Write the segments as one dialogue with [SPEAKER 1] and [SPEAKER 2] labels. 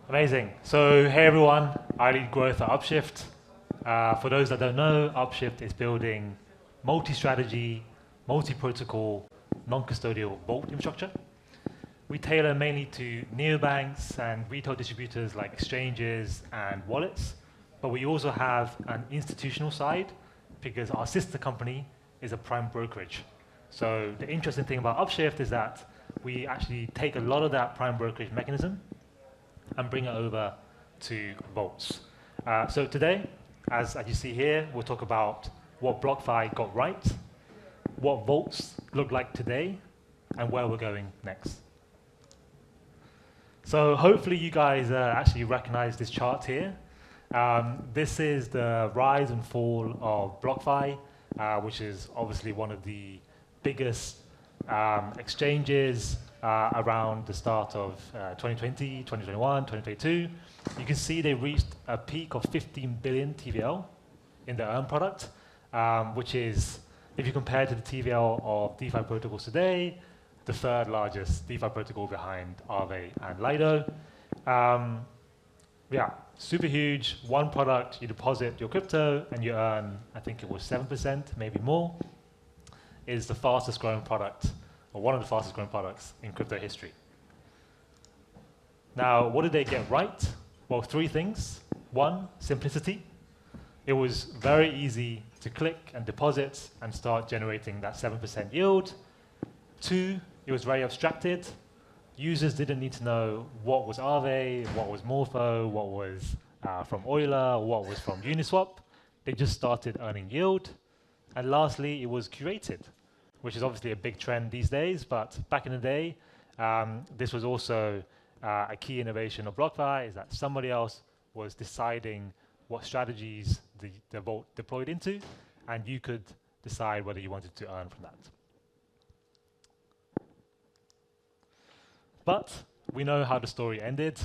[SPEAKER 1] Amazing. So, hey everyone, I lead growth at Upshift. For those that don't know, Upshift is building multi-strategy, multi-protocol, non-custodial vault infrastructure. We tailor mainly to neobanks and retail distributors like exchanges and wallets, but we also have an institutional side because our sister company is a prime brokerage. So the interesting thing about Upshift is that we actually take a lot of that prime brokerage mechanism and bring it over to vaults. So today, as you see here, we'll talk about what BlockFi got right, what vaults look like today, and where we're going next. So hopefully you guys actually recognize this chart here. This is the rise and fall of BlockFi, which is obviously one of the biggest exchanges around the start of 2020, 2021, 2022. You can see they reached a peak of 15 billion TVL in the earn product, which is, if you compare to the TVL of DeFi protocols today, the third largest DeFi protocol behind Aave and Lido. Yeah, super huge. One product, you deposit your crypto and you earn, I think it was 7%, maybe more, is the fastest growing product, or one of the fastest growing products in crypto history. Now, what did they get right? Well, three things. One, simplicity. It was very easy to click and deposit and start generating that 7% yield. Two, it was very abstracted. Users didn't need to know what was Aave, what was Morpho, what was from Euler, what was from Uniswap. They just started earning yield. And lastly, it was curated, which is obviously a big trend these days, but back in the day, this was also a key innovation of BlockFi, is that somebody else was deciding what strategies the vault deployed into, and you could decide whether you wanted to earn from that. But we know how the story ended.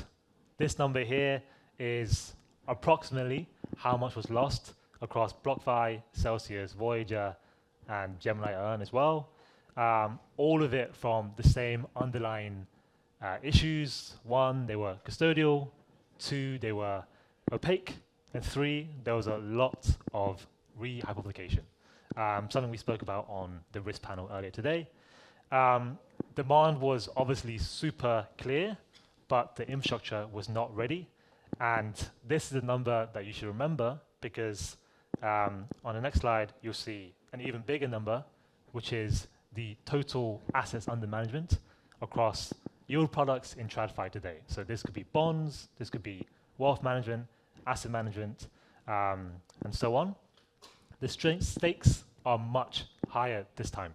[SPEAKER 1] This number here is approximately how much was lost across BlockFi, Celsius, Voyager, and Gemini Earn as well. All of it from the same underlying issues. One, they were custodial. Two, they were opaque. And three, there was a lot of re-hypothecation, something we spoke about on the risk panel earlier today. Demand was obviously super clear, but the infrastructure was not ready. And this is a number that you should remember because on the next slide, you'll see an even bigger number, which is the total assets under management across yield products in TradFi today. So this could be bonds, this could be wealth management, asset management, and so on. The stakes are much higher this time.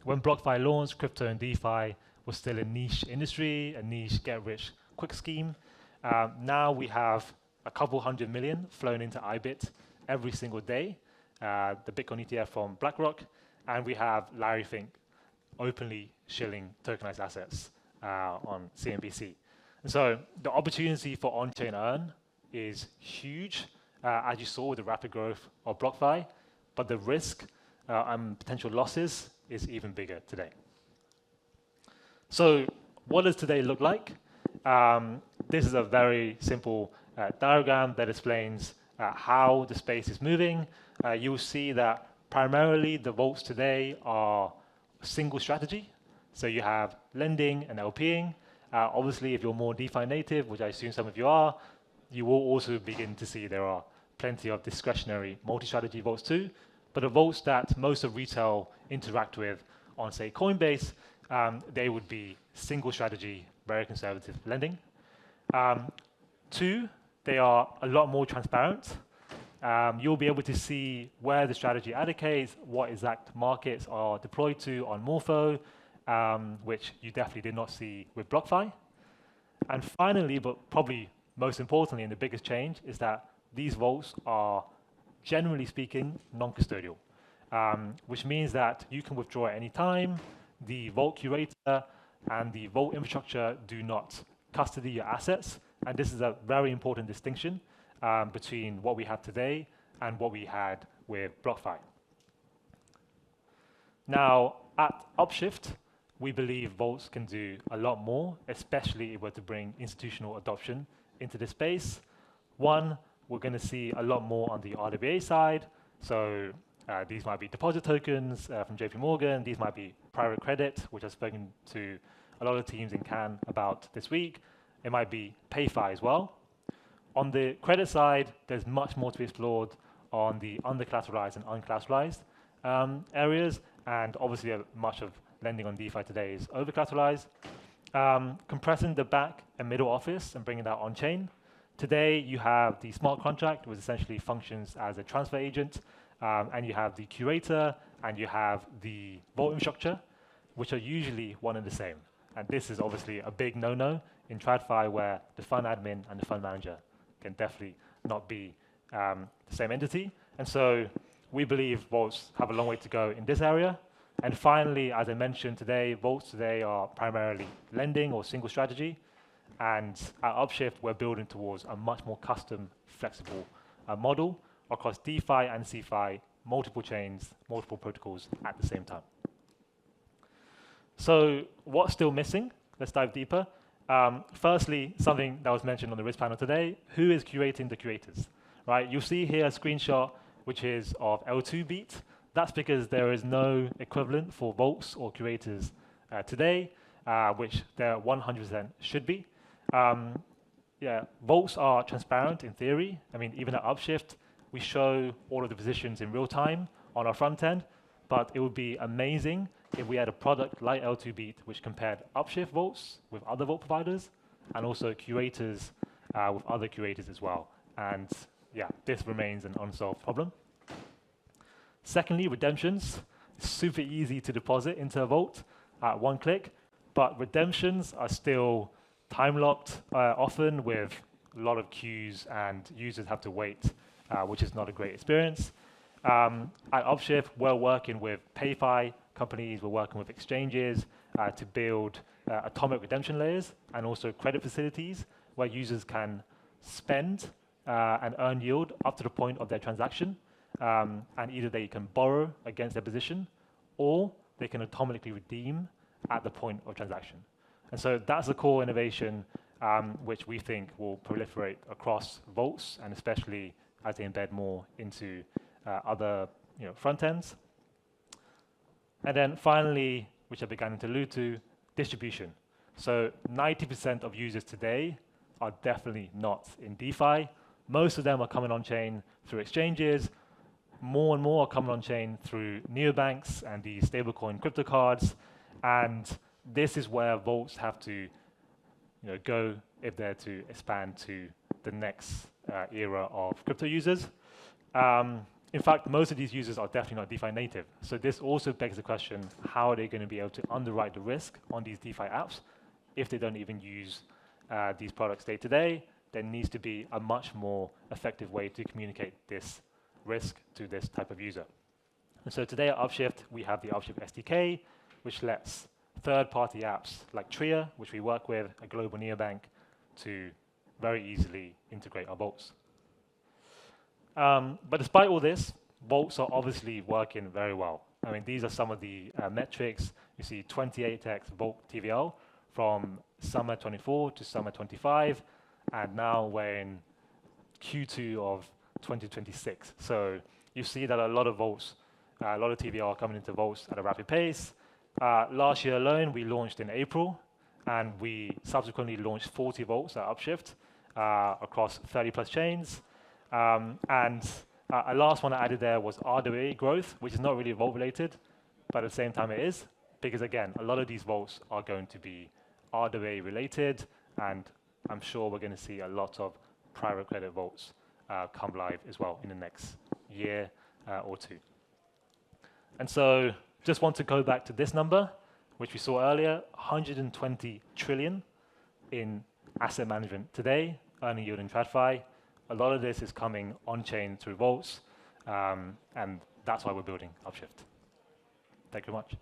[SPEAKER 1] When BlockFi launched, crypto and DeFi was still a niche industry, a niche get-rich-quick scheme. Now we have a couple 100 million flown into IBIT every single day, the Bitcoin ETF from BlackRock, and we have Larry Fink openly shilling tokenized assets on CNBC. And so the opportunity for on-chain earn is huge, as you saw with the rapid growth of BlockFi, but the risk and potential losses is even bigger today. So what does today look like? This is a very simple diagram that explains how the space is moving. You'll see that primarily the vaults today are single strategy. So you have lending and LPing. Obviously, if you're more DeFi native, which I assume some of you are, you will also begin to see there are plenty of discretionary multi-strategy vaults too. But the vaults that most of retail interact with on, say, Coinbase, they would be single strategy, very conservative lending. Two, they are a lot more transparent. You'll be able to see where the strategy allocates, what exact markets are deployed to on Morpho, which you definitely did not see with BlockFi. And finally, but probably most importantly, and the biggest change, is that these vaults are, generally speaking, non-custodial, which means that you can withdraw at any time. The vault curator and the vault infrastructure do not custody your assets. And this is a very important distinction between what we have today and what we had with BlockFi. Now, at Upshift, we believe vaults can do a lot more, especially if we're to bring institutional adoption into this space. One, we're going to see a lot more on the RWA side. So these might be deposit tokens from JP Morgan. These might be private credit, which I've spoken to a lot of teams in Cannes about this week. It might be PayFi as well. On the credit side, there's much more to be explored on the under-collateralized and uncollateralized areas. And obviously, much of lending on DeFi today is over-collateralized. Compressing the back and middle office and bringing that on-chain. Today, you have the smart contract, which essentially functions as a transfer agent, and you have the curator, and you have the vault infrastructure, which are usually one and the same. And this is obviously a big no-no in TradFi, where the fund admin and the fund manager can definitely not be the same entity. And so we believe vaults have a long way to go in this area. And finally, as I mentioned today, vaults today are primarily lending or single strategy. And at Upshift, we're building towards a much more custom, flexible model across DeFi and CeFi, multiple chains, multiple protocols at the same time. So what's still missing? Let's dive deeper. Firstly, something that was mentioned on the risk panel today, who is curating the curators, right? You'll see here a screenshot, which is of L2 beat. That's because there is no equivalent for vaults or curators today, which there 100% should be. Yeah, vaults are transparent in theory. I mean, even at Upshift, we show all of the positions in real time on our front end, but it would be amazing if we had a product like L2 Beat, which compared Upshift vaults with other vault providers, and also curators with other curators as well. And yeah, this remains an unsolved problem. Secondly, redemptions. It's super easy to deposit into a vault at one click, but redemptions are still time-locked, often with a lot of queues, and users have to wait, which is not a great experience. At Upshift, we're working with PayFi companies, we're working with exchanges to build atomic redemption layers and also credit facilities where users can spend and earn yield up to the point of their transaction. And either they can borrow against their position, or they can atomically redeem at the point of transaction. And so that's the core innovation which we think will proliferate across vaults, and especially as they embed more into other front ends. And then finally, which I began to allude to, distribution. So 90% of users today are definitely not in DeFi. Most of them are coming on chain through exchanges. More and more are coming on chain through neobanks and the stablecoin crypto cards. And this is where vaults have to go if they're to expand to the next era of crypto users. In fact, most of these users are definitely not DeFi native. So this also begs the question, how are they going to be able to underwrite the risk on these DeFi apps if they don't even use these products day to day? There needs to be a much more effective way to communicate this risk to this type of user. And so today at Upshift, we have the Upshift SDK, which lets third-party apps like Tria, which we work with, a global neobank, to very easily integrate our vaults. But despite all this, vaults are obviously working very well. I mean, these are some of the metrics. You see 28x vault TVL from summer 24 to summer 25, and now we're in Q2 of 2026. So you see that a lot of vaults, a lot of TVL are coming into vaults at a rapid pace. Last year alone, we launched in April, and we subsequently launched 40 vaults at Upshift across 30 plus chains. And a last one I added there was RWA growth, which is not really vault related, but at the same time it is, because again, a lot of these vaults are going to be RWA related, and I'm sure we're going to see a lot of private credit vaults come live as well in the next year or two. And so just want to go back to this number, which we saw earlier, 120 trillion in asset management today, earning yield in TradFi. A lot of this is coming on-chain through vaults, and that's why we're building Upshift. Thank you very much.